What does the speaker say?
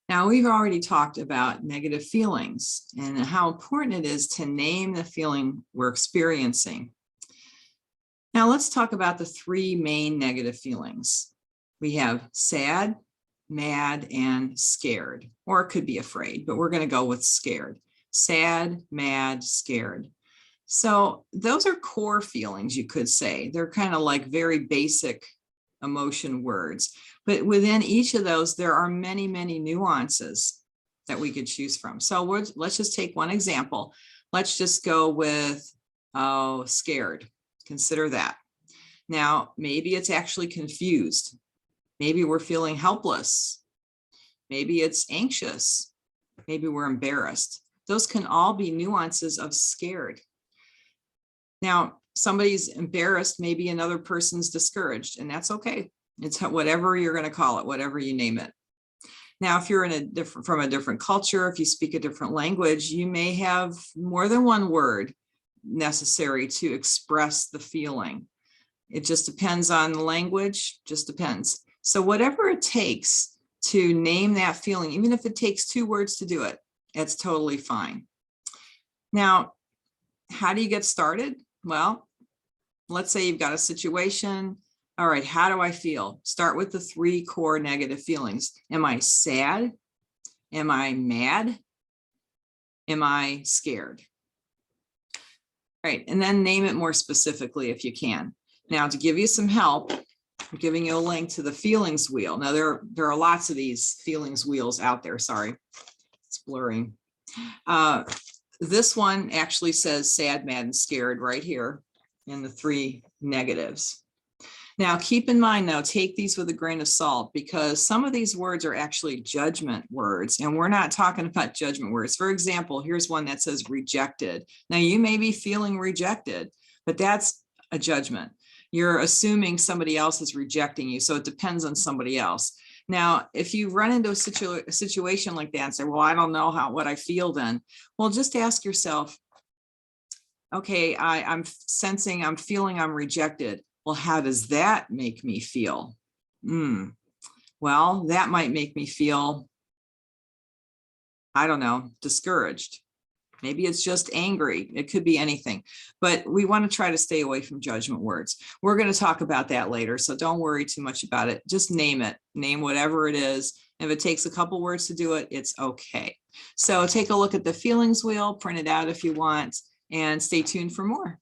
Now, we've already talked about negative feelings and how important it is to name the feeling we're experiencing. Now, let's talk about the three main negative feelings. We have sad, mad, and scared, or it could be afraid, but we're going to go with scared. Sad, mad, scared. So those are core feelings, you could say. They're kind of like very basic emotion words. But within each of those, there are many, many nuances that we could choose from. So let's just take one example. Let's just go with, scared. Consider that. Now, maybe it's actually confused. Maybe we're feeling helpless. Maybe it's anxious. Maybe we're embarrassed. Those can all be nuances of scared. Now, somebody's embarrassed, maybe another person's discouraged, and that's okay. It's whatever you're going to call it, whatever you name it. Now, if you're from a different culture, if you speak a different language, you may have more than one word necessary to express the feeling. It just depends on the language, just depends. So whatever it takes to name that feeling, even if it takes 2 words to do it, it's totally fine. Now, how do you get started? Well, let's say you've got a situation. All right, how do I feel? Start with the 3 core negative feelings. Am I sad? Am I mad? Am I scared? All right, and then name it more specifically if you can. Now, to give you some help, I'm giving you a link to the feelings wheel. Now, there are lots of these feelings wheels out there. Sorry, it's blurring. This one actually says sad, mad, and scared right here in the 3 negatives. Now, keep in mind now, take these with a grain of salt, because some of these words are actually judgment words, and we're not talking about judgment words. For example, here's one that says rejected. Now, you may be feeling rejected, but that's a judgment. You're assuming somebody else is rejecting you, so it depends on somebody else. Now, if you run into a situation like that and say, well, I don't know what I feel then, well, just ask yourself, okay, I'm feeling I'm rejected. Well, how does that make me feel? Well, that might make me feel, I don't know, discouraged. Maybe it's just angry. It could be anything, but we want to try to stay away from judgment words. We're going to talk about that later, so don't worry too much about it. Just name it. Name whatever it is. If it takes a couple words to do it, it's okay. So take a look at the feelings wheel, print it out if you want, and stay tuned for more.